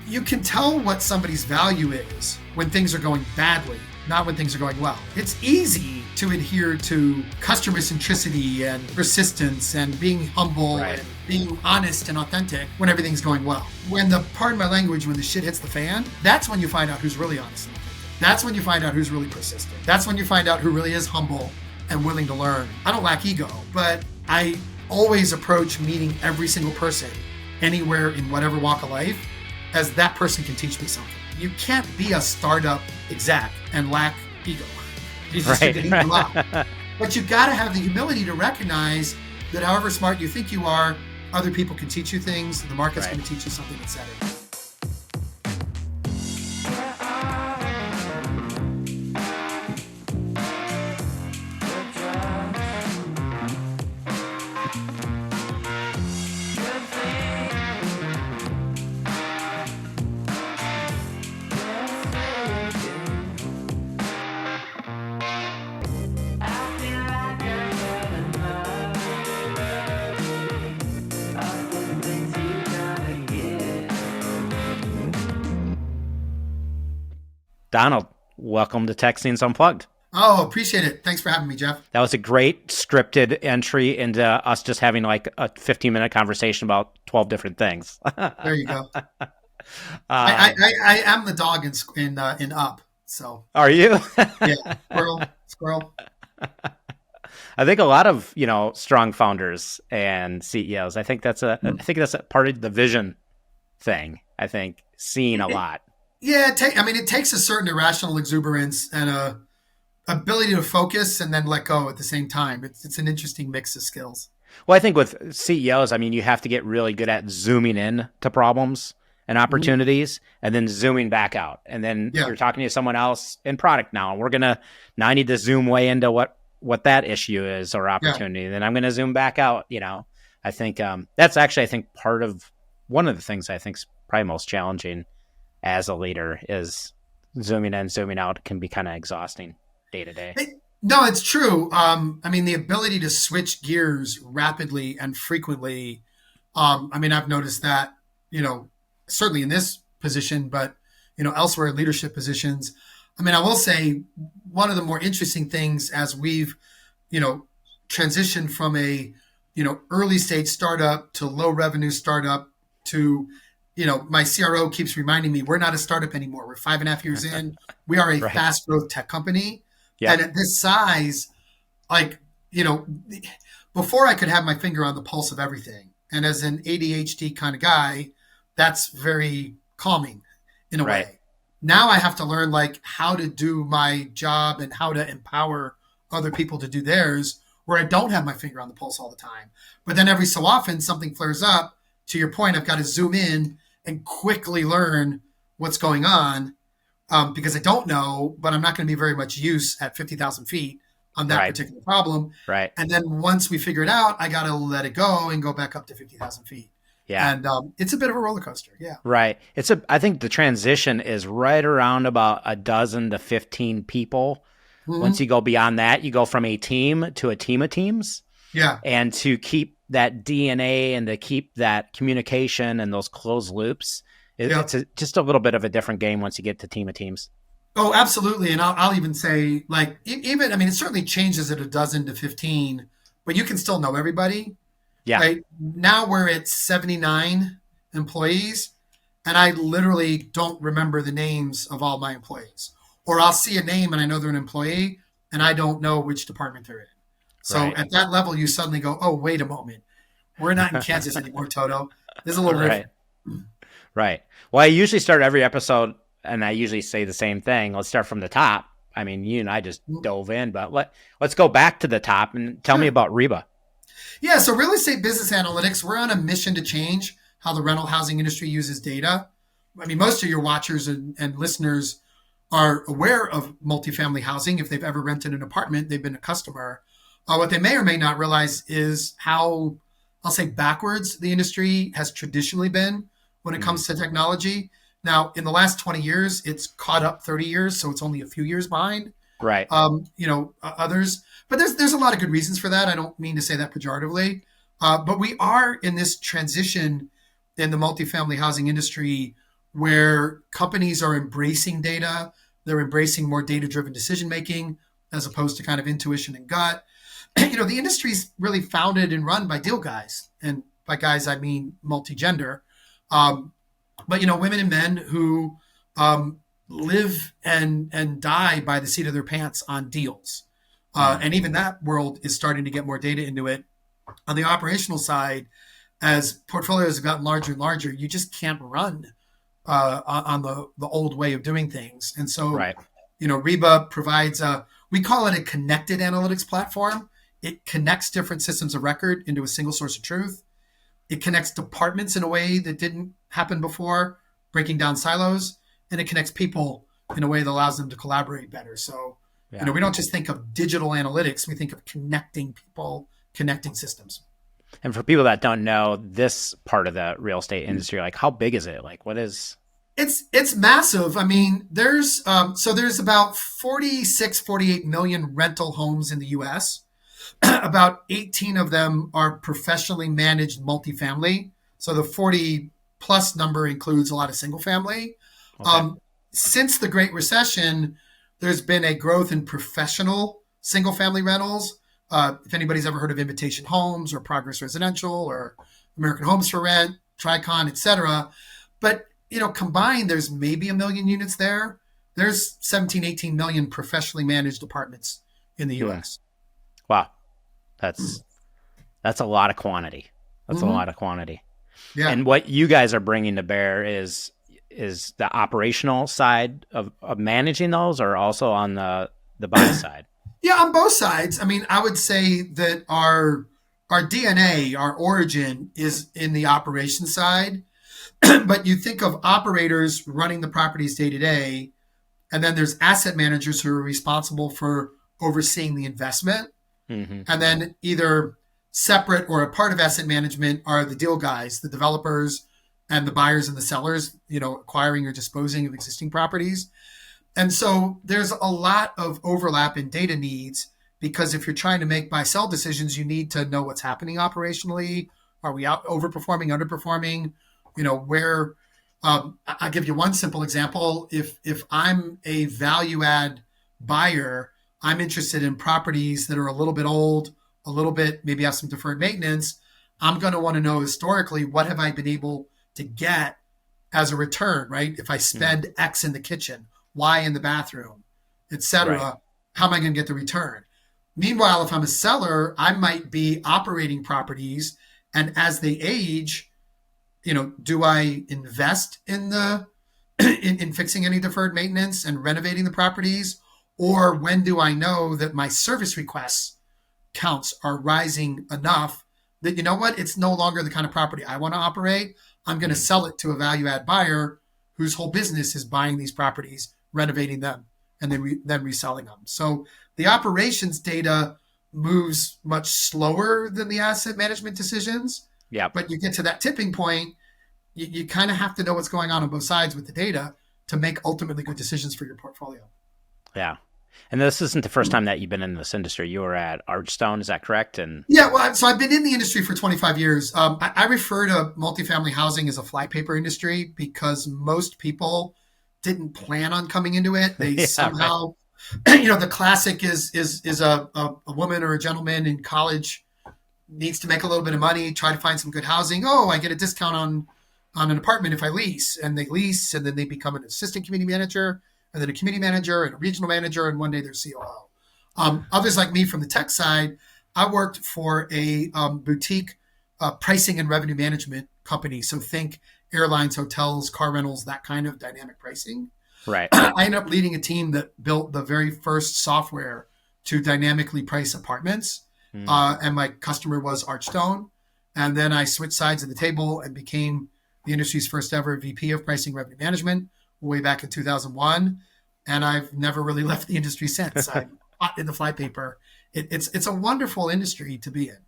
You can tell what somebody's value is when things are going badly, not when things are going well. It's easy to adhere to customer centricity and persistence and being humble and being honest and authentic when everything's going well. When pardon my language, when the shit hits the fan, that's when you find out who's really honest and authentic. That's when you find out who's really persistent. That's when you find out who really is humble and willing to learn. I don't lack ego, but I always approach meeting every single person anywhere in whatever walk of life as that person can teach me something. You can't be a startup exec and lack ego. You just Right. getting a lot. But you got to have the humility to recognize that however smart you think you are, other people can teach you things, the market's going to teach you something, etc. Donald, welcome to Tech Scenes Unplugged. Oh, appreciate it. Thanks for having me, Jeff. That was a great scripted entry into us just having like a 15-minute conversation about 12 different things. There you go. I am the dog in Up. So are you? Yeah, squirrel. I think a lot of strong founders and CEOs. I think that's a part of the vision thing. I think seeing a lot. Yeah, it takes a certain irrational exuberance and a ability to focus and then let go at the same time. It's an interesting mix of skills. Well, I think with CEOs, you have to get really good at zooming in to problems and opportunities and then zooming back out. And then you're talking to someone else in product now. And I need to zoom way into what that issue is or opportunity. Yeah. Then I'm going to zoom back out. I think that's actually, part of one of the things I think is probably most challenging as a leader is zooming in, zooming out can be kind of exhausting day to day. No, it's true. The ability to switch gears rapidly and frequently. I've noticed that, certainly in this position, but, elsewhere in leadership positions. I will say one of the more interesting things as we've, transitioned from a, early stage startup to low revenue startup to, my CRO keeps reminding me, we're not a startup anymore. We're 5.5 years in. We are a fast growth tech company. Yep. And at this size, before I could have my finger on the pulse of everything. And as an ADHD kind of guy, that's very calming in a way. Now I have to learn how to do my job and how to empower other people to do theirs where I don't have my finger on the pulse all the time. But then every so often something flares up. To your point, I've got to zoom in and quickly learn what's going on because I don't know, but I'm not going to be very much use at 50,000 feet on that particular problem. Right. And then once we figure it out, I got to let it go and go back up to 50,000 feet. Yeah. And it's a bit of a roller coaster. Yeah. Right. I think the transition is right around about 12 to 15 people. Mm-hmm. Once you go beyond that, you go from a team to a team of teams. Yeah. And to keep that DNA and to keep that communication and those closed loops, it's just a little bit of a different game once you get to team of teams. Oh, absolutely. And I'll even say it certainly changes at 12 to 15, but you can still know everybody. Yeah. Right? Now we're at 79 employees and I literally don't remember the names of all my employees. Or I'll see a name and I know they're an employee and I don't know which department they're in. So at that level, you suddenly go, oh, wait a moment. We're not in Kansas anymore, Toto. This is a little different. Right. Well, I usually start every episode and I usually say the same thing. Let's start from the top. You and I just dove in, but let's go back to the top and tell me about REBA. Yeah. So real estate business analytics, we're on a mission to change how the rental housing industry uses data. Most of your watchers and listeners are aware of multifamily housing. If they've ever rented an apartment, they've been a customer. What they may or may not realize is how, I'll say, backwards the industry has traditionally been when it comes to technology. Now, in the last 20 years, it's caught up 30 years, so it's only a few years behind. Right. Others. But there's a lot of good reasons for that. I don't mean to say that pejoratively. But we are in this transition in the multifamily housing industry where companies are embracing data. They're embracing more data-driven decision making as opposed to kind of intuition and gut. The industry's really founded and run by deal guys, and by guys I mean multi-gender, but women and men who live and die by the seat of their pants on deals, and even that world is starting to get more data into it. On the operational side, as portfolios have gotten larger and larger, you just can't run on the old way of doing things, and so right. REBA provides we call it a connected analytics platform. It connects different systems of record into a single source of truth. It connects departments in a way that didn't happen before, breaking down silos, and it connects people in a way that allows them to collaborate better. So, we don't just think of digital analytics, we think of connecting people, connecting systems. And for people that don't know this part of the real estate industry, like how big is it? Like what is... It's massive. I mean, there's about 48 million rental homes in the US. About 18 of them are professionally managed multifamily. So the 40 plus number includes a lot of single family. Okay. Since the Great Recession, there's been a growth in professional single family rentals. If anybody's ever heard of Invitation Homes or Progress Residential or American Homes for Rent, Tricon, etc. But, combined, there's maybe 1 million units there. There's 17, 18 million professionally managed apartments in the US. Wow. That's a lot of quantity. That's a lot of quantity. Yeah. And what you guys are bringing to bear is the operational side of managing those, or also on the buy side? Yeah, on both sides. I mean, I would say that our DNA, our origin is in the operation side. But you think of operators running the properties day to day, and then there's asset managers who are responsible for overseeing the investment. Mm-hmm. And then either separate or a part of asset management are the deal guys, the developers and the buyers and the sellers, acquiring or disposing of existing properties. And so there's a lot of overlap in data needs, because if you're trying to make buy-sell decisions, you need to know what's happening operationally. Are we overperforming, underperforming? Where I'll give you one simple example. If I'm a value add buyer, I'm interested in properties that are a little bit old, a little bit, maybe have some deferred maintenance. I'm going to want to know historically, what have I been able to get as a return, right? If I spend X in the kitchen, Y in the bathroom, et cetera, right, how am I going to get the return? Meanwhile, if I'm a seller, I might be operating properties, and as they age, do I invest in in fixing any deferred maintenance and renovating the properties? Or when do I know that my service requests counts are rising enough that, it's no longer the kind of property I want to operate. I'm going to sell it to a value add buyer whose whole business is buying these properties, renovating them, and then reselling them. So the operations data moves much slower than the asset management decisions. Yeah. But you get to that tipping point, you kind of have to know what's going on both sides with the data to make ultimately good decisions for your portfolio. Yeah. And this isn't the first time that you've been in this industry. You were at Archstone, is that correct? And yeah, well, so I've been in the industry for 25 years. I refer to multifamily housing as a flypaper industry because most people didn't plan on coming into it. They somehow, right. The classic is a woman or a gentleman in college needs to make a little bit of money, try to find some good housing. Oh, I get a discount on an apartment if I lease, and they lease, and then they become an assistant community manager, and then a committee manager and a regional manager, and one day they're COO. Others like me from the tech side, I worked for a boutique pricing and revenue management company. So think airlines, hotels, car rentals, that kind of dynamic pricing. Right. I ended up leading a team that built the very first software to dynamically price apartments. And my customer was Archstone. And then I switched sides of the table and became the industry's first ever VP of pricing revenue management way back in 2001. And I've never really left the industry since. I'm hot in the flypaper. It's a wonderful industry to be in.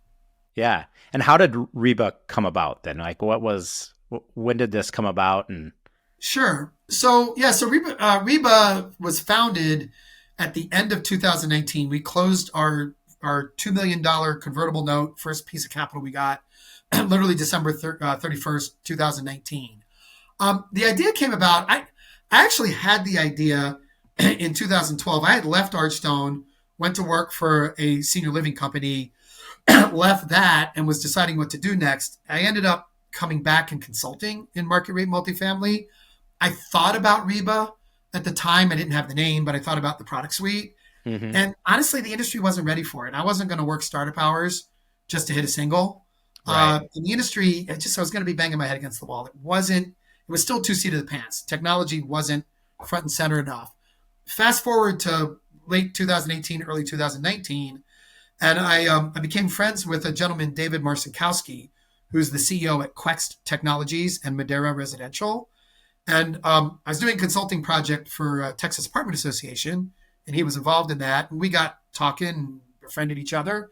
Yeah. And how did REBA come about then? Like when did this come about? And Sure. So REBA was founded at the end of 2019. We closed our $2 million convertible note, first piece of capital we got, literally December 31st, 2019. The idea came about. I actually had the idea in 2012. I had left Archstone, went to work for a senior living company, left that, and was deciding what to do next. I ended up coming back and consulting in market rate multifamily. I thought about REBA at the time. I didn't have the name, but I thought about the product suite. Mm-hmm. And honestly, the industry wasn't ready for it. I wasn't going to work startup hours just to hit a single. Right. In the industry, I was going to be banging my head against the wall. It was still two seat of the pants. Technology wasn't front and center enough. Fast forward to late 2018, early 2019, and I became friends with a gentleman, David Marcinkowski, who's the CEO at Quext Technologies and Madera Residential. And I was doing a consulting project for Texas Apartment Association, and he was involved in that. And we got talking and befriended each other.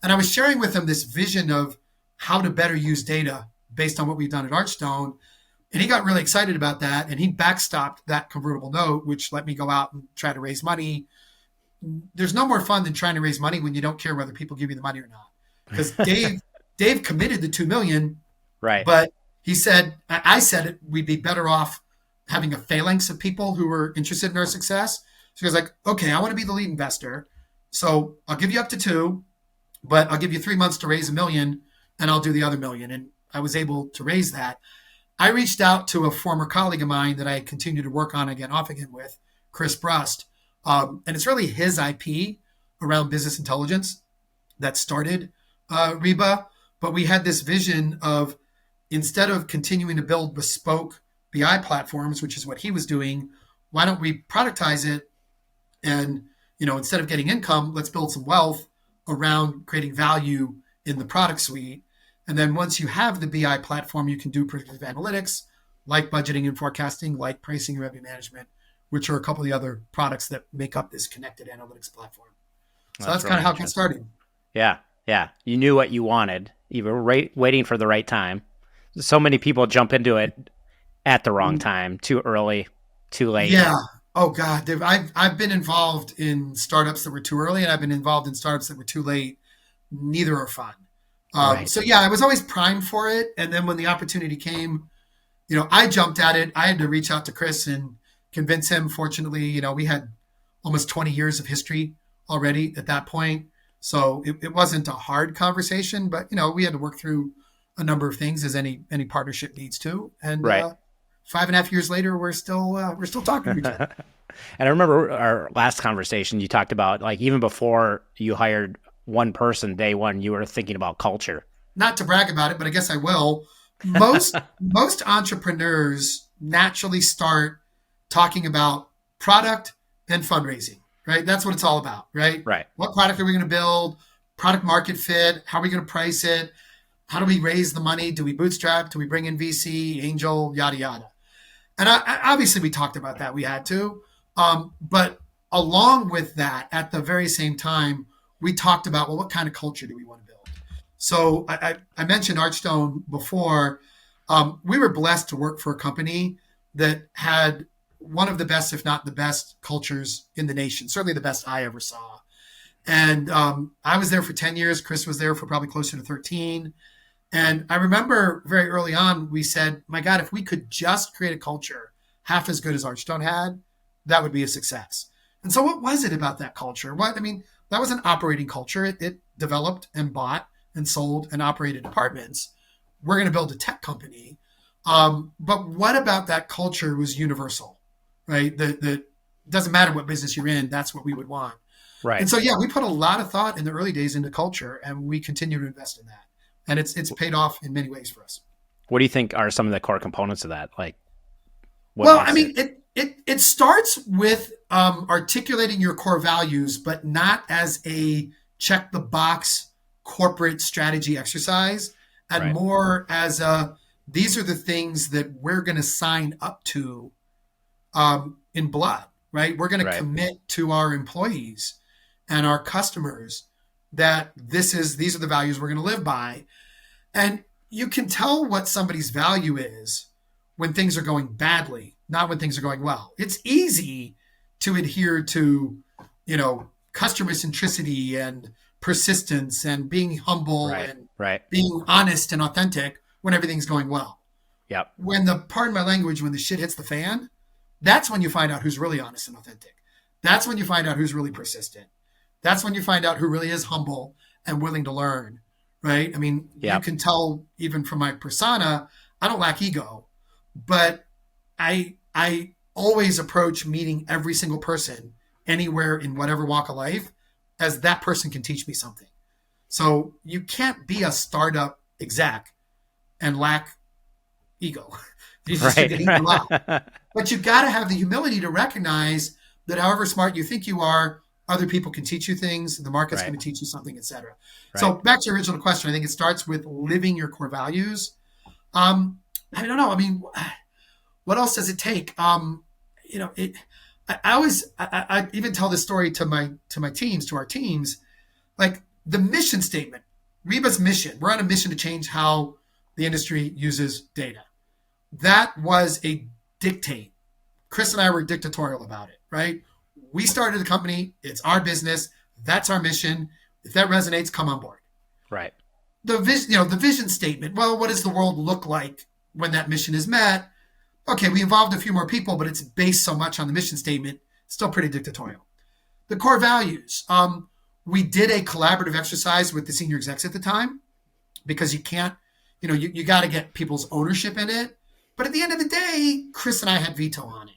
And I was sharing with him this vision of how to better use data based on what we've done at Archstone. And he got really excited about that. And he backstopped that convertible note, which let me go out and try to raise money. There's no more fun than trying to raise money when you don't care whether people give you the money or not. Because Dave committed the $2 million, right? But I said we'd be better off having a phalanx of people who were interested in our success. So he was like, okay, I want to be the lead investor. So I'll give you up to 2, but I'll give you 3 months to raise $1 million, and I'll do the other $1 million. And I was able to raise that. I reached out to a former colleague of mine that I continued to work on off again with, Chris Brust. And it's really his IP around business intelligence that started REBA. But we had this vision of, instead of continuing to build bespoke BI platforms, which is what he was doing, why don't we productize it? And, instead of getting income, let's build some wealth around creating value in the product suite. And then once you have the BI platform, you can do predictive analytics, like budgeting and forecasting, like pricing and revenue management, which are a couple of the other products that make up this connected analytics platform. So that's kind of how it got started. Yeah. Yeah. You knew what you wanted. You were waiting for the right time. So many people jump into it at the wrong time, too early, too late. Yeah. Oh God. I've been involved in startups that were too early, and I've been involved in startups that were too late. Neither are fun. Right. So yeah, I was always primed for it. And then when the opportunity came, I jumped at it. I had to reach out to Chris and convince him. Fortunately, we had almost 20 years of history already at that point. So it wasn't a hard conversation, but we had to work through a number of things, as any partnership needs to. And right. 5.5 years later, we're still talking to each other. And I remember our last conversation, you talked about, like, even before you hired one person day one, you were thinking about culture. Not to brag about it, but I guess I will. Most entrepreneurs naturally start talking about product and fundraising, right? That's what it's all about, right? Right. What product are we going to build? Product market fit? How are we going to price it? How do we raise the money? Do we bootstrap? Do we bring in VC, angel, yada, yada? And obviously we talked about that. We had to. But along with that, at the very same time, we talked about, well, what kind of culture do we want to build? So I mentioned Archstone before. We were blessed to work for a company that had one of the best, if not the best, cultures in the nation, certainly the best I ever saw. And I was there for 10 years. Chris was there for probably closer to 13. And I remember very early on, we said, my God, if we could just create a culture half as good as Archstone had, that would be a success. And so what was it about that culture? That was an operating culture. It developed and bought and sold and operated apartments. We're going to build a tech company. But what about that culture was universal, right? That doesn't matter what business you're in. That's what we would want. Right. And so, yeah, we put a lot of thought in the early days into culture, and we continue to invest in that. And it's paid off in many ways for us. What do you think are some of the core components of that? Like, it starts with articulating your core values, but not as a check the box corporate strategy exercise, and right. more as these are the things that we're going to sign up to in blood, right? We're going to commit to our employees and our customers that these are the values we're going to live by. And you can tell what somebody's value is when things are going badly, not when things are going well. It's easy to adhere to, customer centricity and persistence and being humble and being honest and authentic when everything's going well. Yep. Pardon my language, when the shit hits the fan, that's when you find out who's really honest and authentic. That's when you find out who's really persistent. That's when you find out who really is humble and willing to learn, right? I mean, you can tell even from my persona, I don't lack ego, but I always approach meeting every single person anywhere in whatever walk of life as that person can teach me something. So you can't be a startup exec and lack ego. You just get eaten alive. But you've got to have the humility to recognize that however smart you think you are, other people can teach you things, the market's going to teach you something, et cetera. So back to your original question, I think it starts with living your core values. I don't know. I mean, what else does it take? I even tell this story to our teams, like the mission statement, REBA's mission. We're on a mission to change how the industry uses data. That was a dictate. Chris and I were dictatorial about it, right? We started the company. It's our business. That's our mission. If that resonates, come on board. Right. The vision statement. Well, what does the world look like when that mission is met? Okay, we involved a few more people, but it's based so much on the mission statement. Still pretty dictatorial. The core values. We did a collaborative exercise with the senior execs at the time because you can't, you got to get people's ownership in it. But at the end of the day, Chris and I had veto on it.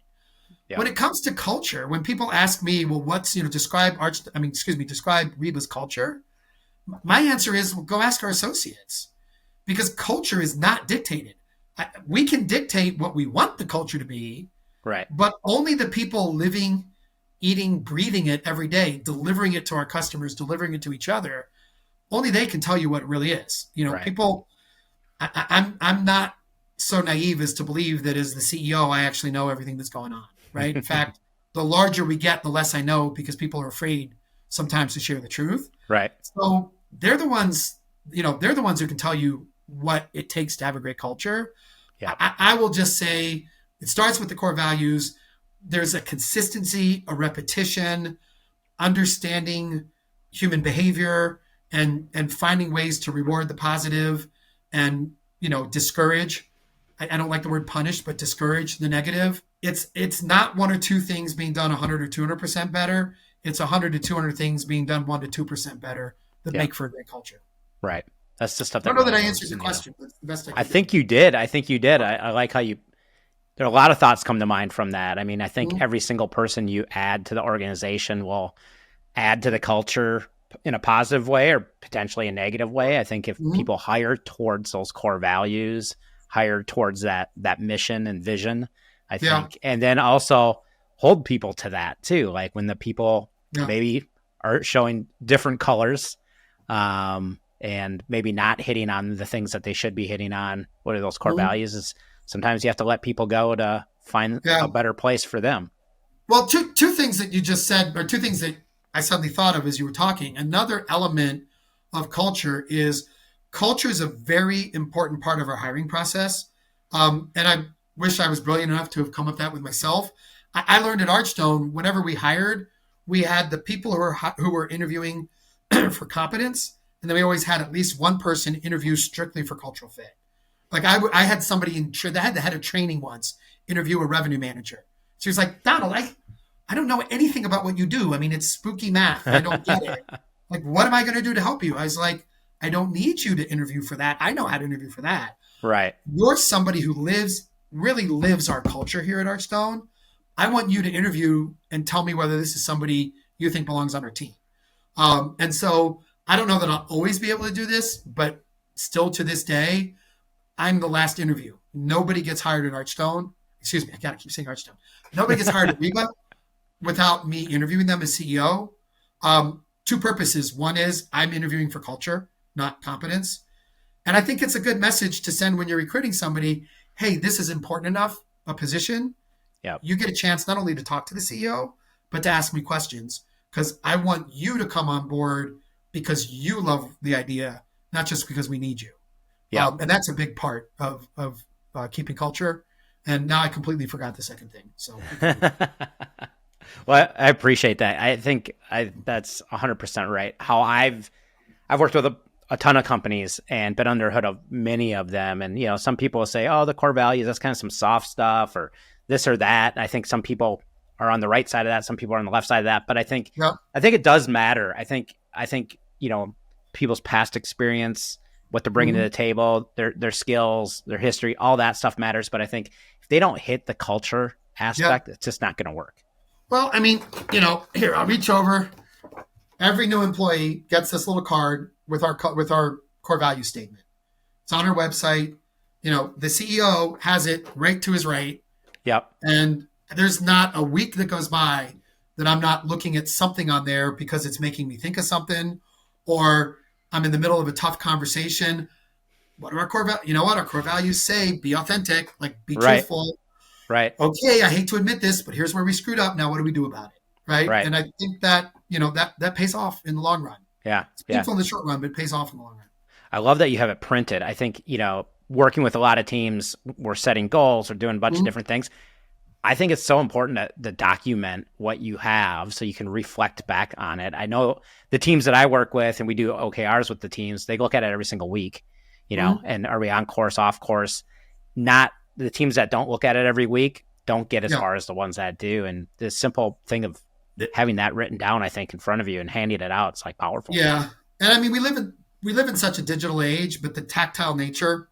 Yeah. When it comes to culture, when people ask me, well, what's, describe REBA's culture, my answer is, well, go ask our associates, because culture is not dictated. We can dictate what we want the culture to be, right? But only the people living, eating, breathing it every day, delivering it to our customers, delivering it to each other, only they can tell you what it really is. People, I'm not so naive as to believe that as the CEO, I actually know everything that's going on, right? In fact, the larger we get, the less I know, because people are afraid sometimes to share the truth. Right. So they're the ones who can tell you what it takes to have a great culture. Yeah. I will just say it starts with the core values. There's a consistency, a repetition, understanding human behavior, and finding ways to reward the positive and, discourage. I don't like the word punish, but discourage the negative. It's not one or two things being done 100 or 200% better. It's 100 to 200 things being done 1 to 2% better that make for a great culture. Right. That's the stuff I don't know that I answered your question, but the best I think you did. I like how there are a lot of thoughts come to mind from that. I mean, I think every single person you add to the organization will add to the culture in a positive way or potentially a negative way. I think if people hire towards those core values, hire towards that mission and vision, I think, and then also hold people to that too. Like when the people maybe are showing different colors, and maybe not hitting on the things that they should be hitting on. What are those core values? Is sometimes you have to let people go to find a better place for them. Well, two things that you just said, or two things that I suddenly thought of as you were talking. Another element of culture is a very important part of our hiring process. And I wish I was brilliant enough to have come up with that with myself. I learned at Archstone, whenever we hired, we had the people who were interviewing for competence. And then we always had at least one person interview strictly for cultural fit. Like I had somebody that had a training once interview a revenue manager. She was like, Donald, I don't know anything about what you do. I mean, it's spooky math. I don't get it. Like, what am I going to do to help you? I was like, I don't need you to interview for that. I know how to interview for that. Right. You're somebody who really lives our culture here at Archstone. I want you to interview and tell me whether this is somebody you think belongs on our team. And so I don't know that I'll always be able to do this, but still to this day, I'm the last interview. Nobody gets hired at Archstone. Excuse me, I gotta keep saying Archstone. Nobody gets hired at REBA without me interviewing them as CEO. Two purposes. One is I'm interviewing for culture, not competence. And I think it's a good message to send when you're recruiting somebody, hey, this is important enough, a position. Yeah. You get a chance not only to talk to the CEO, but to ask me questions, because I want you to come on board because you love the idea, not just because we need you. Yeah. And that's a big part of keeping culture. And now I completely forgot the second thing. So, well, I appreciate that. I think that's 100% right. How I've worked with a ton of companies and been under the hood of many of them. And, some people will say, oh, the core values, that's kind of some soft stuff or this or that. I think some people are on the right side of that. Some people are on the left side of that. But I think it does matter. I think, people's past experience, what they're bringing to the table, their skills, their history, all that stuff matters. But I think if they don't hit the culture aspect, it's just not going to work. Well, I mean, here, I'll reach over. Every new employee gets this little card with our core value statement. It's on our website. The CEO has it right to his right. Yep. And there's not a week that goes by that I'm not looking at something on there because it's making me think of something, or I'm in the middle of a tough conversation. What are our core values? You know what? Our core values say be authentic, like be truthful. Right. Okay, I hate to admit this, but here's where we screwed up. Now what do we do about it? Right. And I think that, that pays off in the long run. Yeah. It's painful in the short run, but it pays off in the long run. I love that you have it printed. I think, working with a lot of teams, we're setting goals or doing a bunch of different things. I think it's so important to document what you have so you can reflect back on it. I know the teams that I work with, and we do OKRs with the teams, they look at it every single week, and are we on course, off course? Not the teams that don't look at it every week don't get as far as the ones that do. And the simple thing of having that written down, I think, in front of you and handing it out, it's like powerful. Yeah. And I mean, we live in such a digital age, but the tactile nature,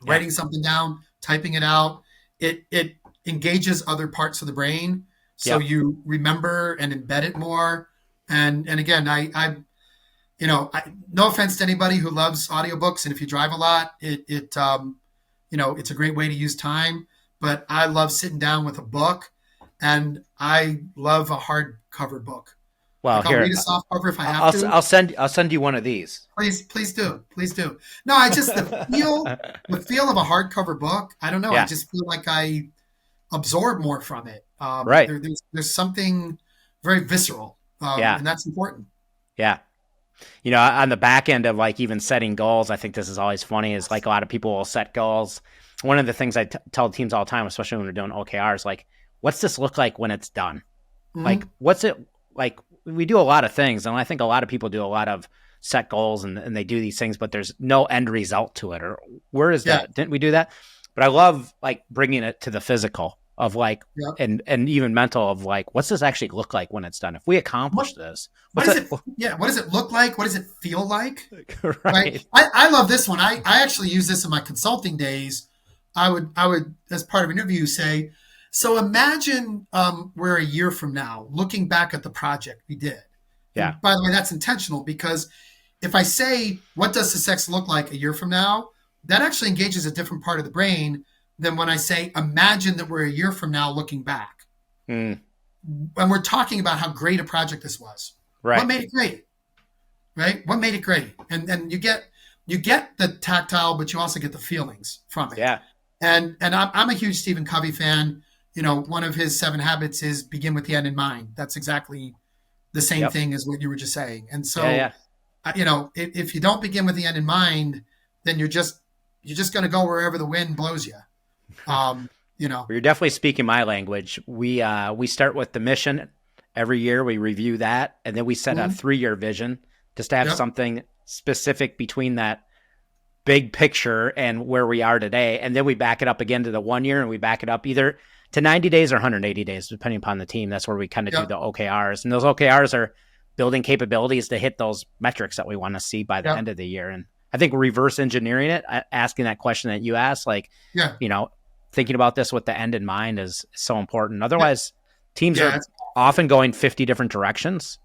writing something down, typing it out, it engages other parts of the brain. So you remember and embed it more. And again, I no offense to anybody who loves audiobooks. And if you drive a lot, it's a great way to use time, but I love sitting down with a book, and I love a hardcover book. Well, I'll read a soft cover if I have to. I'll send you one of these. Please do. No, I just the feel of a hardcover book. I don't know. I just feel like I absorb more from it. Right. There's something very visceral. And that's important. Yeah. On the back end of like even setting goals, I think this is always funny is like a lot of people will set goals. One of the things I tell teams all the time, especially when we're doing OKRs, like, what's this look like when it's done? Like, what's it like? We do a lot of things, and I think a lot of people do a lot of set goals and they do these things, but there's no end result to it. Or where is that? Didn't we do that? But I love like bringing it to the physical of like, and even mental of like, what's this actually look like when it's done? If we accomplish this, what does it look like? What does it feel like? Right. I love this one. I actually use this in my consulting days. I would, as part of an interview, say, so imagine we're a year from now looking back at the project we did. Yeah. And by the way, that's intentional, because if I say, what does success look like a year from now? That actually engages a different part of the brain than when I say, imagine that we're a year from now looking back. And we're talking about how great a project this was. Right. What made it great? Right? What made it great? And you get the tactile, but you also get the feelings from it. Yeah. And I'm a huge Stephen Covey fan. One of his 7 habits is begin with the end in mind. That's exactly the same thing as what you were just saying. And so, if you don't begin with the end in mind, then you're just going to go wherever the wind blows you. You're definitely speaking my language. We start with the mission every year. We review that, and then we set a 3-year vision just to have something specific between that big picture and where we are today. And then we back it up again to the 1 year, and we back it up either to 90 days or 180 days, depending upon the team. That's where we kind of do the OKRs. And those OKRs are building capabilities to hit those metrics that we want to see by the end of the year. And I think reverse engineering it, asking that question that you asked, like, thinking about this with the end in mind is so important. Otherwise, teams are often going 50 different directions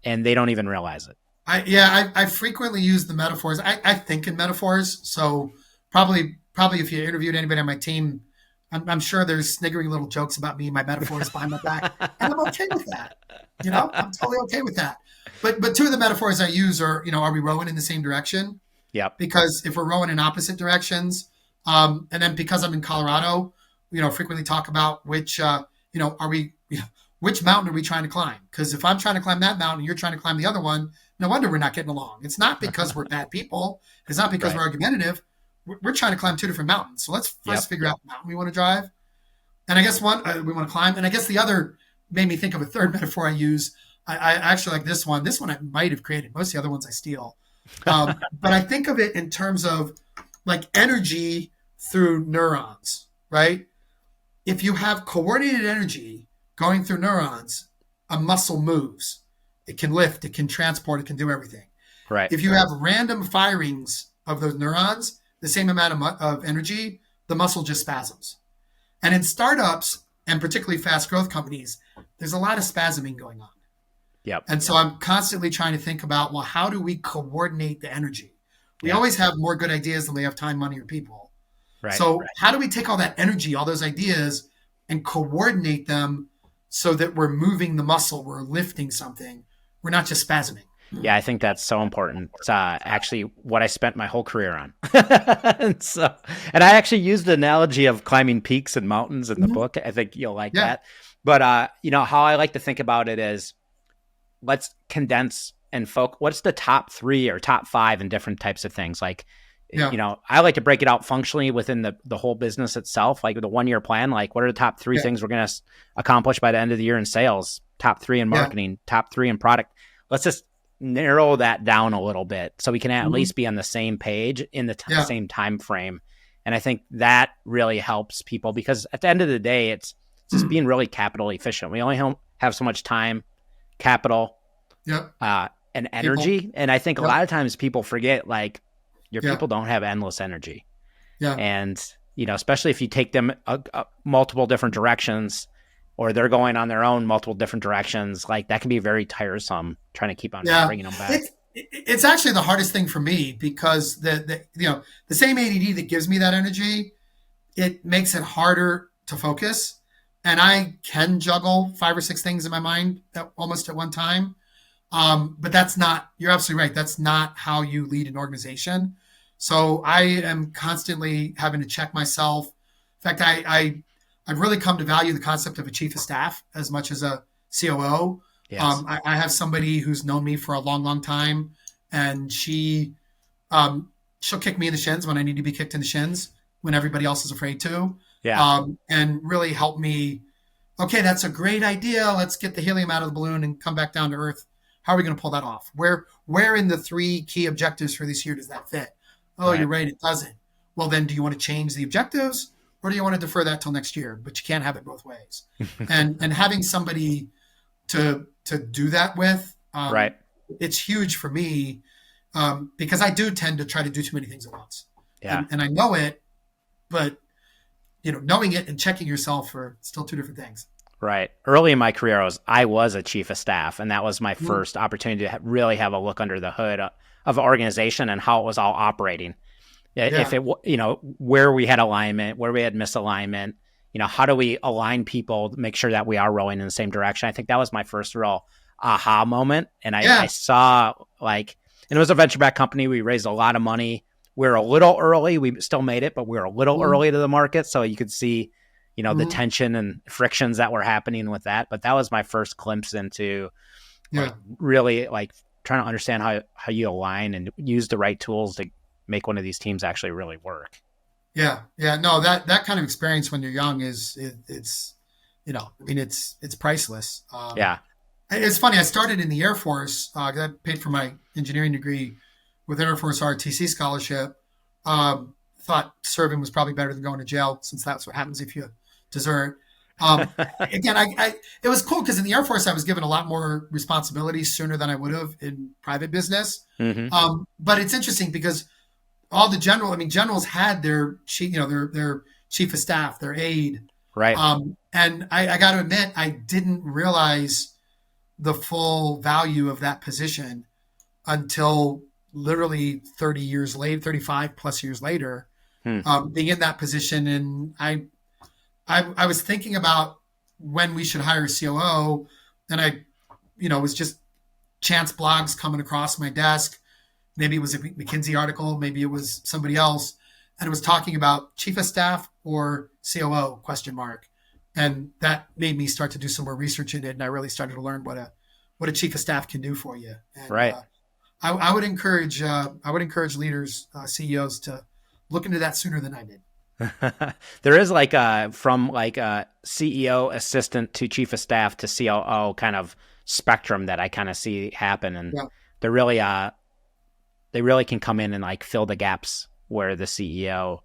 and they don't even realize it. I frequently use the metaphors. I think in metaphors. So probably if you interviewed anybody on my team, I'm sure there's sniggering little jokes about me and my metaphors behind my back. And I'm okay with that. I'm totally okay with that. But 2 of the metaphors I use are, are we rowing in the same direction? Yeah. Because if we're rowing in opposite directions, and then because I'm in Colorado, frequently talk about which mountain are we trying to climb? Because if I'm trying to climb that mountain and you're trying to climb the other one, no wonder we're not getting along. It's not because we're bad people. It's not because we're argumentative. We're trying to climb 2 different mountains. So let's first figure out the mountain we want to drive. And I guess one we want to climb. And I guess the other made me think of a third metaphor I use. I actually like this one. This one I might have created. Most of the other ones I steal. But I think of it in terms of like energy through neurons, right? If you have coordinated energy going through neurons, a muscle moves. It can lift, it can transport, it can do everything. Right. If you have random firings of those neurons, the same amount of energy, the muscle just spasms. And in startups, and particularly fast growth companies, there's a lot of spasming going on. Yep. And so I'm constantly trying to think about, well, how do we coordinate the energy? We always have more good ideas than we have time, money, or people. Right. So how do we take all that energy, all those ideas, and coordinate them so that we're moving the muscle, we're lifting something, we're not just spasming? Yeah, I think that's so important. It's actually what I spent my whole career on. And I actually used the analogy of climbing peaks and mountains in the book. I think you'll like that. But how I like to think about it is, let's condense and focus. What's the top 3 or top 5 in different types of things? Like, I like to break it out functionally within the whole business itself, like the 1-year plan. Like, what are the top 3 things we're going to accomplish by the end of the year in sales? Top 3 in marketing, top 3 in product. Let's just narrow that down a little bit so we can at least be on the same page in the same time frame. And I think that really helps people, because at the end of the day, it's just being really capital efficient. We only have so much time, capital, and energy. People. And I think a lot of times people forget, like, your people don't have endless energy. And, especially if you take them multiple different directions, or they're going on their own multiple different directions, like that can be very tiresome trying to keep on bringing them back. It's actually the hardest thing for me, because the same ADD that gives me that energy, it makes it harder to focus. And I can juggle 5 or 6 things in my mind almost at one time. But that's not, you're absolutely right. That's not how you lead an organization. So I am constantly having to check myself. In fact, I've really come to value the concept of a chief of staff as much as a COO. Yes. I have somebody who's known me for a long, long time, and she'll kick me in the shins when I need to be kicked in the shins, when everybody else is afraid to. And really help me. Okay, that's a great idea. Let's get the helium out of the balloon and come back down to earth. How are we going to pull that off? Where in the 3 key objectives for this year does that fit? Oh, You're right, it doesn't. Well, then do you want to change the objectives, or do you want to defer that till next year? But you can't have it both ways. and having somebody to do that with, it's huge for me, because I do tend to try to do too many things at once. And I know it, but knowing it and checking yourself are still 2 different things. Right. Early in my career, I was a chief of staff, and that was my first opportunity to really have a look under the hood of an organization and how it was all operating. If it, where we had alignment, where we had misalignment, how do we align people to make sure that we are rowing in the same direction? I think that was my first real aha moment. And I saw, and it was a venture-backed company. We raised a lot of money. We were a little early. We still made it, but we were a little early to the market. So you could see, the tension and frictions that were happening with that. But that was my first glimpse into really trying to understand how you align and use the right tools to make one of these teams actually really work. No, that kind of experience when you're young it's priceless. It's funny. I started in the Air Force. I paid for my engineering degree with Air Force ROTC scholarship. Thought serving was probably better than going to jail, since that's what happens if you desert. Again, it was cool because in the Air Force I was given a lot more responsibility sooner than I would have in private business. But it's interesting because all the generals had their chief, their chief of staff, their aide. Right. And I got to admit, I didn't realize the full value of that position until literally 30 years later, 35 plus years later, being in that position. And I was thinking about when we should hire a COO, and it was just chance blogs coming across my desk. Maybe it was a McKinsey article, maybe it was somebody else, and it was talking about chief of staff or COO ? And that made me start to do some more research in it, and I really started to learn what a chief of staff can do for you. And, I would encourage leaders, CEOs, to look into that sooner than I did. There is from CEO assistant to chief of staff to COO kind of spectrum that I kind of see happen, and they're really they really can come in and like fill the gaps where the CEO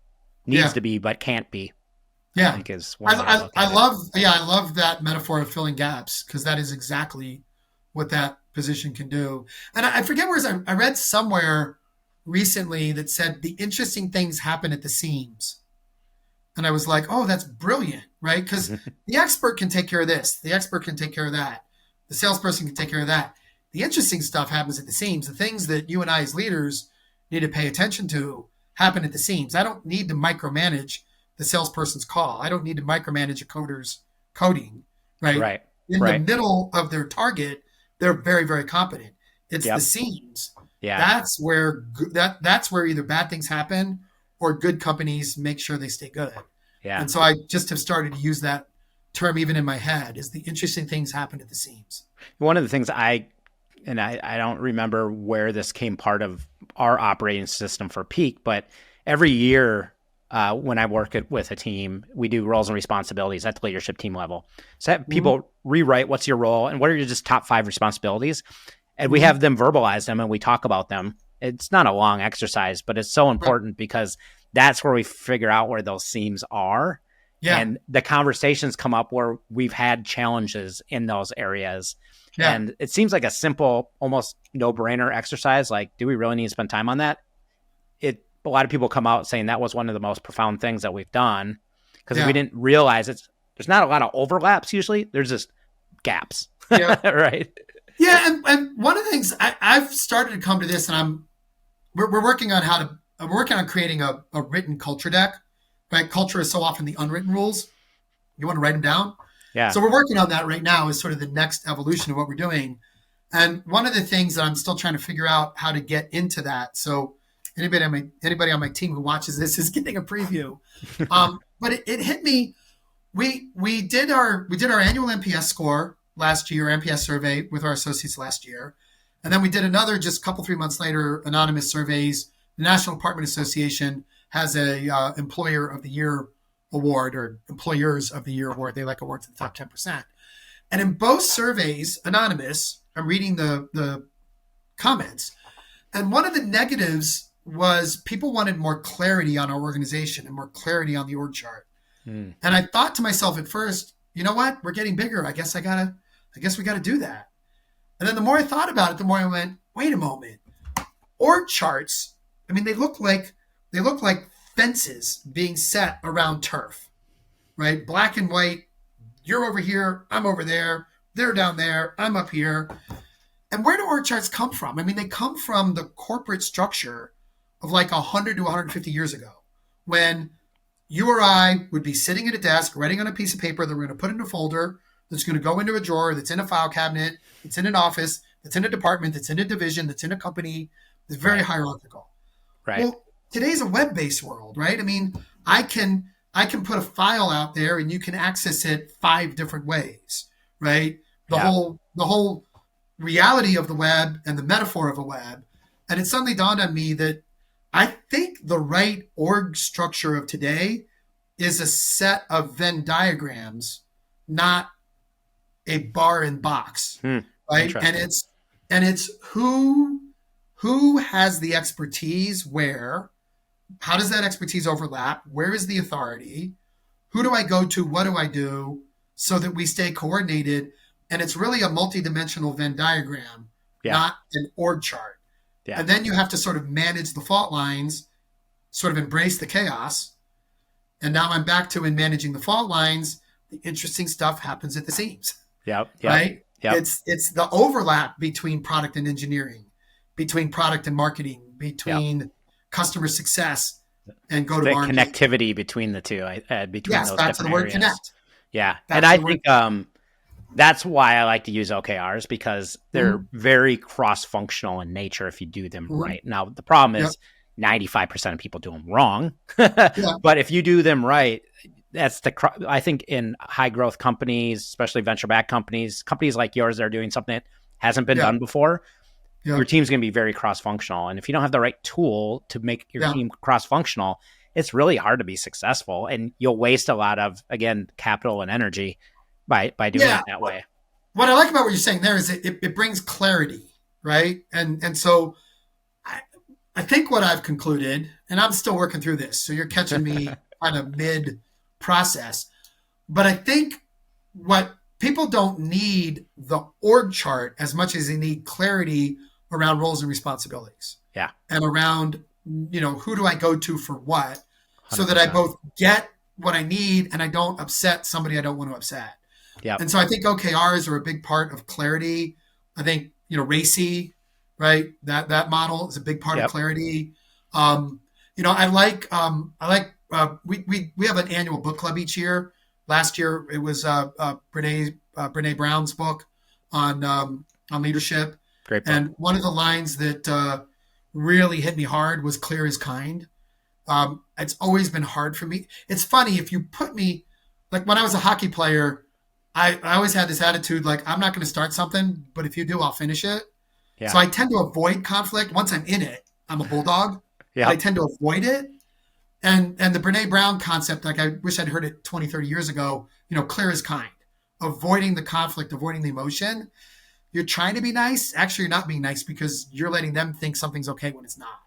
needs to be but can't be. Yeah, I think is one way to look at it. I love that metaphor of filling gaps, because that is exactly what that position can do. And I forget where I read somewhere recently that said the interesting things happen at the seams. And I was like, oh, that's brilliant, right? Because the expert can take care of this. The expert can take care of that. The salesperson can take care of that. The interesting stuff happens at the seams. The things that you and I as leaders need to pay attention to happen at the seams. I don't need to micromanage the salesperson's call. I don't need to micromanage a coder's coding, right? Right. In the middle of their target, they're very, very competent. It's the seams. Yeah. That's where that's where either bad things happen or good companies make sure they stay good. Yeah. And so I just have started to use that term even in my head, is the interesting things happen at the seams. One of the things I don't remember where this came part of our operating system for Peak, but every year when I work with a team, we do roles and responsibilities at the leadership team level. So have people rewrite what's your role and what are your just top 5 responsibilities. And we have them verbalize them and we talk about them. It's not a long exercise, but it's so important because that's where we figure out where those seams are. Yeah. And the conversations come up where we've had challenges in those areas. Yeah. And it seems like a simple, almost no-brainer exercise. Like, do we really need to spend time on that? A lot of people come out saying that was one of the most profound things that we've done, because we didn't realize there's not a lot of overlaps usually. There's just gaps. Yeah. Right. Yeah. And one of the things I've started to come to this, and we're working on creating a written culture deck, right? Culture is so often the unwritten rules. You want to write them down. Yeah. So we're working on that right now as sort of the next evolution of what we're doing. And one of the things that I'm still trying to figure out how to get into that. So anybody on my team who watches this is getting a preview. But it hit me. We did our annual NPS score last year, NPS survey with our associates last year. And then we did another just 3 months later, anonymous surveys. The National Apartment Association has a Employer of the Year award, or Employers of the Year award. They like awards in the top 10%. And in both surveys, anonymous, I'm reading the comments. And one of the negatives was people wanted more clarity on our organization and more clarity on the org chart. And I thought to myself at first, you know what? We're getting bigger. I guess we got to do that. And then the more I thought about it, the more I went, wait a moment. Org charts, I mean, they look like fences being set around turf, right? Black and white. You're over here. I'm over there. They're down there. I'm up here. And where do org charts come from? I mean, they come from the corporate structure of like 100 to 150 years ago, when you or I would be sitting at a desk, writing on a piece of paper that we're going to put in a folder, that's going to go into a drawer, that's in a file cabinet, that's in an office, that's in a department, that's in a division, that's in a company. It's very hierarchical. Right. Well, today's a web-based world, right? I mean, I can put a file out there and you can access it 5 different ways, right? The whole reality of the web and the metaphor of a web. And it suddenly dawned on me that I think the right org structure of today is a set of Venn diagrams, not a bar and box, right? And it's who has the expertise where, how does that expertise overlap? Where is the authority? Who do I go to? What do I do? So that we stay coordinated. And it's really a multidimensional Venn diagram, not an org chart. Yeah. And then you have to sort of manage the fault lines, sort of embrace the chaos. And now I'm back to, in managing the fault lines, the interesting stuff happens at the seams. Right? It's the overlap between product and engineering, between product and marketing, between customer success and go-to-market. The connectivity between the two, between those back to the word areas. Connect. Yeah. And I think that's why I like to use OKRs, because they're very cross-functional in nature if you do them right. Now, the problem is 95% of people do them wrong. But if you do them right, that's I think in high-growth companies, especially venture-backed companies like yours that are doing something that hasn't been done before, your team's going to be very cross-functional. And if you don't have the right tool to make your team cross-functional, it's really hard to be successful. And you'll waste a lot of, again, capital and energy by doing it that way. What I like about what you're saying there is it brings clarity, right? And so I think what I've concluded, and I'm still working through this, so you're catching me kind of mid process, but I think what people don't need the org chart as much as they need clarity around roles and responsibilities. Yeah. And around, who do I go to for what, 100%. so that I both get what I need and I don't upset somebody I don't want to upset. Yeah. And so I think OKRs are a big part of clarity. I think, RACI, right? That model is a big part of clarity. I like we have an annual book club each year. Last year it was Brene Brown's book on leadership. Great book. And one of the lines that really hit me hard was "Clear is kind." It's always been hard for me. It's funny, if you put me, like when I was a hockey player, I always had this attitude, like, I'm not going to start something, but if you do, I'll finish it. Yeah. So I tend to avoid conflict. Once I'm in it, I'm a bulldog. Yeah. I tend to avoid it. And the Brene Brown concept, like, I wish I'd heard it 20, 30 years ago, clear is kind. Avoiding the conflict, avoiding the emotion. You're trying to be nice. Actually, you're not being nice because you're letting them think something's okay when it's not.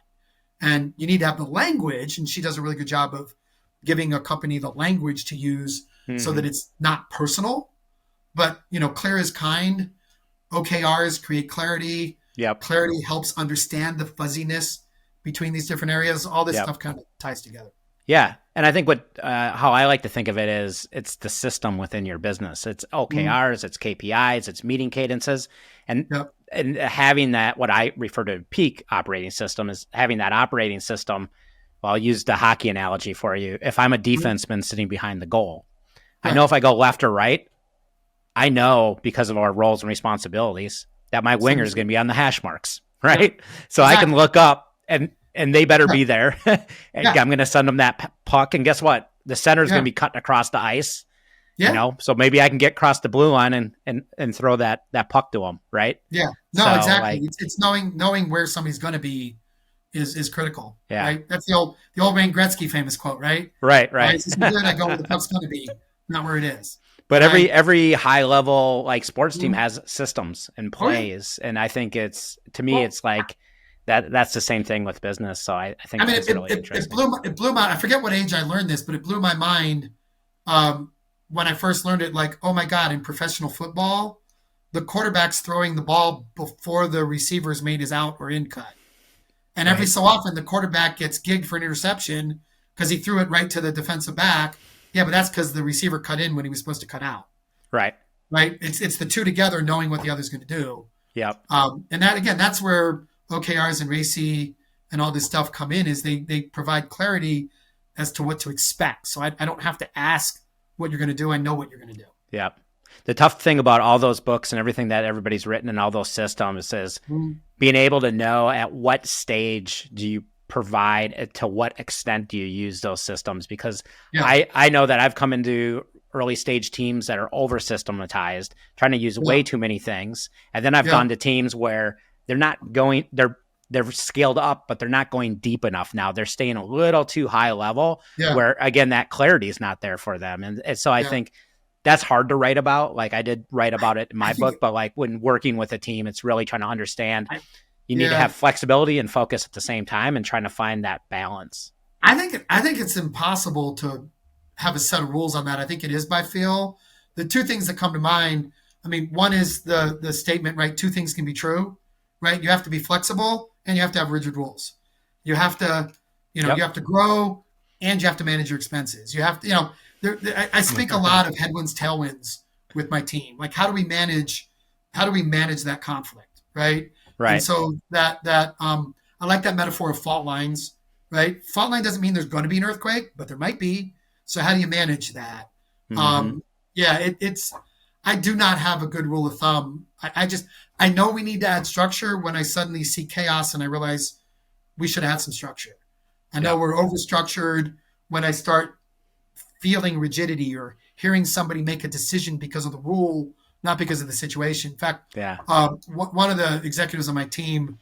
And you need to have the language, and she does a really good job of giving a company the language to use so that it's not personal. But, clear is kind. OKRs create clarity. Yep. Clarity helps understand the fuzziness between these different areas. All this stuff kind of ties together. Yeah. And I think how I like to think of it is it's the system within your business. It's OKRs, it's KPIs, it's meeting cadences. And having that, what I refer to peak operating system, is having that operating system. Well, I'll use the hockey analogy for you. If I'm a defenseman sitting behind the goal, I know if I go left or right, I know because of our roles and responsibilities that my winger is going to be on the hash marks, right? Yeah. So exactly. I can look up and they better be there. And I'm going to send them that puck. And guess what? The center is going to be cutting across the ice. Yeah. So maybe I can get across the blue line and throw that puck to them, right? Yeah. No, so, exactly. It's knowing where somebody's going to be is critical. Yeah. Right. That's the old Wayne Gretzky famous quote, right? Right. It's good I go where the puck's going to be, not where it is. But every high level like sports team has systems and plays, and I think it's like that's the same thing with business. So I think it's really interesting. It blew my. I forget what age I learned this, but it blew my mind when I first learned it. Like, oh my God! In professional football, the quarterback's throwing the ball before the receiver's made his out or in cut, and every so often the quarterback gets gigged for an interception because he threw it right to the defensive back. Yeah, but that's because the receiver cut in when he was supposed to cut out. Right. It's the two together knowing what the other's going to do. Yep. And that, again, that's where OKRs and RACI and all this stuff come in, is they provide clarity as to what to expect. So I don't have to ask what you're going to do. I know what you're going to do. Yep. The tough thing about all those books and everything that everybody's written and all those systems is being able to know at what stage do you provide, to what extent do you use those systems, because I know that I've come into early stage teams that are over systematized, trying to use way too many things, and then I've gone to teams where they're scaled up, but they're not going deep enough. Now they're staying a little too high level, where again that clarity is not there for them, and so I think that's hard to write about. Like, I did write about it in my book, but like when working with a team, it's really trying to understand. You need to have flexibility and focus at the same time, and trying to find that balance. I think it's impossible to have a set of rules on that. I think it is by feel. The two things that come to mind, I mean, one is the statement, right? Two things can be true, right? You have to be flexible and you have to have rigid rules. You have to, you have to grow and you have to manage your expenses. You have to, I speak a lot of headwinds, tailwinds with my team. Like, how do we manage that conflict, right? Right. And so that I like that metaphor of fault lines, right? Fault line doesn't mean there's going to be an earthquake, but there might be. So how do you manage that? I do not have a good rule of thumb. I know we need to add structure when I suddenly see chaos and I realize we should add some structure. I know we're overstructured when I start feeling rigidity or hearing somebody make a decision because of the rule, not because of the situation. In fact, one of the executives on my team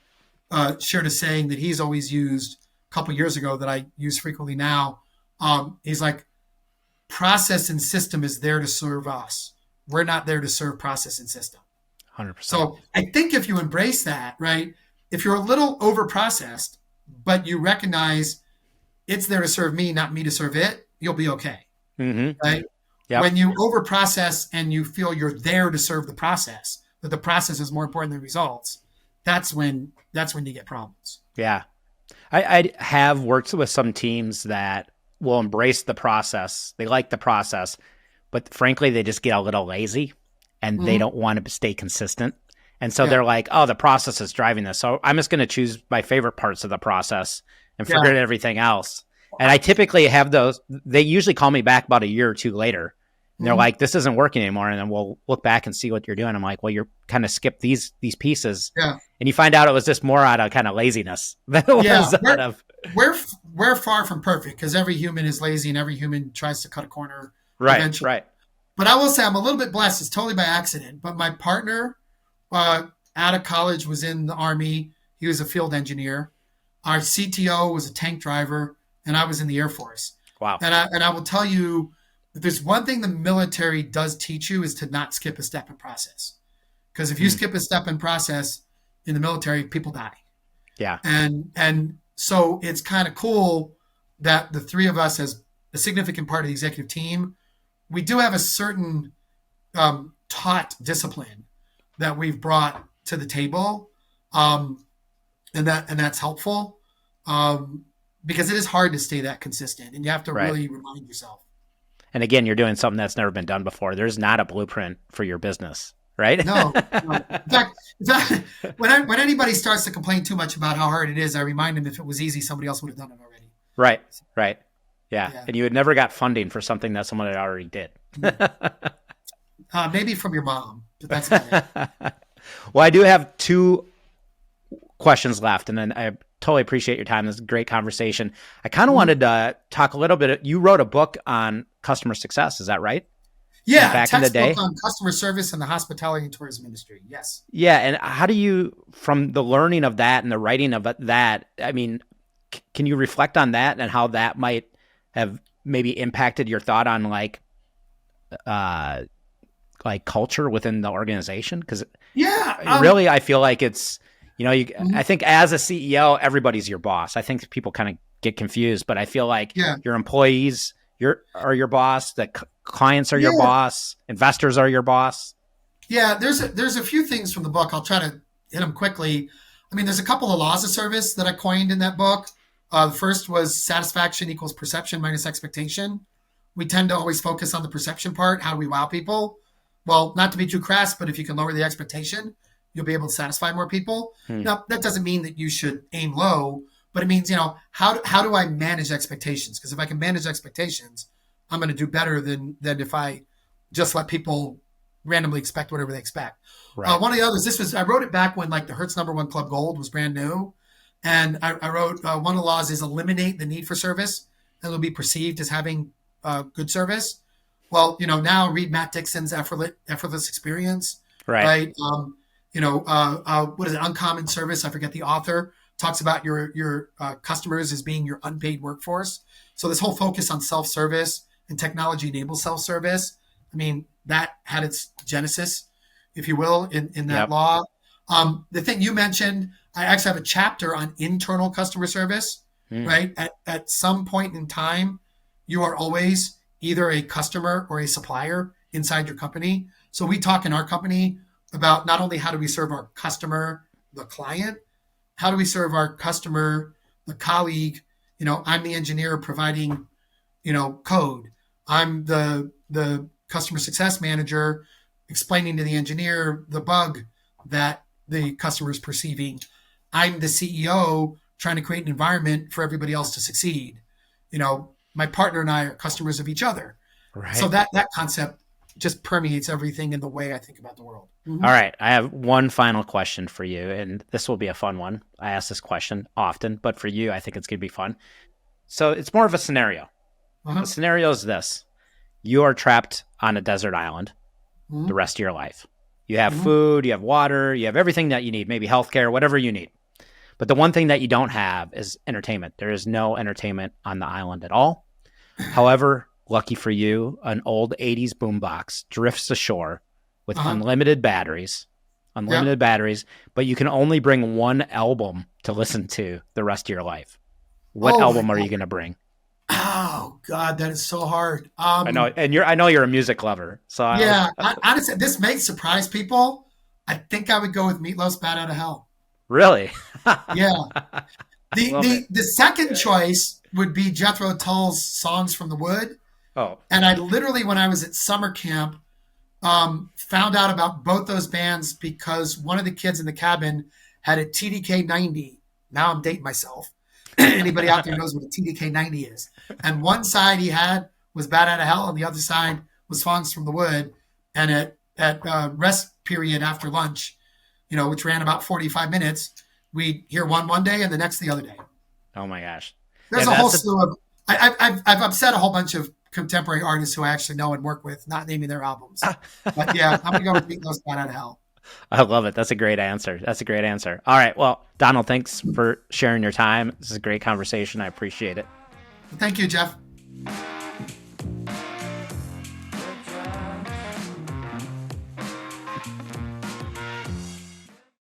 shared a saying that he's always used a couple years ago that I use frequently now. He's like, process and system is there to serve us. We're not there to serve process and system. 100%. So I think if you embrace that, right, if you're a little over processed, but you recognize it's there to serve me, not me to serve it, you'll be okay. Right? Yep. When you over process and you feel you're there to serve the process, that the process is more important than results, that's when you get problems. Yeah. I have worked with some teams that will embrace the process. They like the process, but frankly, they just get a little lazy and they don't want to stay consistent. And so they're like, oh, the process is driving this. So I'm just going to choose my favorite parts of the process and forget everything else. And I typically have those. They usually call me back about a year or two later. And they're like, this isn't working anymore. And then we'll look back and see what you're doing. I'm like, well, you're kind of skipped these pieces. Yeah. And you find out it was just more out of kind of laziness than it was out of. We're far from perfect because every human is lazy and every human tries to cut a corner. Right. Eventually. Right. But I will say I'm a little bit blessed. It's totally by accident. But my partner out of college was in the Army. He was a field engineer. Our CTO was a tank driver, and I was in the Air Force. Wow. And I will tell you, if there's one thing the military does teach you is to not skip a step in process. Because if you skip a step in process in the military, people die. Yeah. And so it's kind of cool that the three of us, as a significant part of the executive team, we do have a certain taught discipline that we've brought to the table. And that's helpful because it is hard to stay that consistent and you have to really remind yourself. And again, you're doing something that's never been done before. There's not a blueprint for your business, right? No. In fact, when anybody starts to complain too much about how hard it is, I remind them if it was easy, somebody else would have done it already. Right. Yeah. And you had never got funding for something that someone had already did. Maybe from your mom, but that's about it. Well, I do have two questions left, and then I totally appreciate your time. This is a great conversation. I kind of wanted to talk a little bit. You wrote a book on customer success. Is that right? Yeah. Back in the day on customer service in the hospitality and tourism industry. Yes. Yeah. And how do you, from the learning of that and the writing of that, I mean, can you reflect on that and how that might have maybe impacted your thought on like culture within the organization? Because really, I feel like it's, I think as a CEO, everybody's your boss. I think people kind of get confused, but I feel like your employees are your boss, the clients are your boss, investors are your boss. Yeah, there's a few things from the book. I'll try to hit them quickly. I mean, there's a couple of laws of service that I coined in that book. The first was satisfaction equals perception minus expectation. We tend to always focus on the perception part. How do we wow people? Well, not to be too crass, but if you can lower the expectation, you'll be able to satisfy more people. Now, that doesn't mean that you should aim low, but it means, how do I manage expectations? Because if I can manage expectations, I'm going to do better than if I just let people randomly expect whatever they expect. Right. One of the others, I wrote it back when like the Hertz #1 Club Gold was brand new. And I wrote, one of the laws is eliminate the need for service and it'll be perceived as having good service. Well, now read Matt Dixon's Effortless Experience, right? What is it? Uncommon Service. I forget the author. Talks about your customers as being your unpaid workforce. So this whole focus on self-service and technology enables self-service. I mean, that had its genesis, if you will, in that law. The thing you mentioned, I actually have a chapter on internal customer service, right? At some point in time, you are always either a customer or a supplier inside your company. So we talk in our company about not only how do we serve our customer, the client, how do we serve our customer, the colleague? I'm the engineer providing, code. I'm the customer success manager explaining to the engineer the bug that the customer is perceiving. I'm the CEO trying to create an environment for everybody else to succeed. My partner and I are customers of each other. Right. So that concept just permeates everything in the way I think about the world. Mm-hmm. All right. I have one final question for you, and this will be a fun one. I ask this question often, but for you, I think it's going to be fun. So it's more of a scenario. The scenario is this. You are trapped on a desert island the rest of your life. You have food, you have water, you have everything that you need, maybe healthcare, whatever you need. But the one thing that you don't have is entertainment. There is no entertainment on the island at all. However, lucky for you, an old 80s boombox drifts ashore with unlimited batteries, unlimited batteries, but you can only bring one album to listen to the rest of your life. What album are you going to bring? Oh God, that is so hard. I know, and I know you're a music lover, so honestly, this may surprise people. I think I would go with Meatloaf's "Bat Out of Hell." Really? Yeah. The second choice would be Jethro Tull's "Songs from the Wood." Oh. And I literally, when I was at summer camp, found out about both those bands because one of the kids in the cabin had a TDK 90. Now I'm dating myself. Anybody out there knows what a TDK 90 is. And one side he had was "Bat Out of Hell, and the other side was "Songs from the Wood." And at rest period after lunch, which ran about 45 minutes, we'd hear one day and the next the other day. Oh my gosh. There's a whole slew of, I've upset a whole bunch of contemporary artists who I actually know and work with, not naming their albums. But yeah, I'm going to go with Meatloaf's "Bat Out of Hell." I love it. That's a great answer. All right. Well, Donald, thanks for sharing your time. This is a great conversation. I appreciate it. Thank you, Jeff.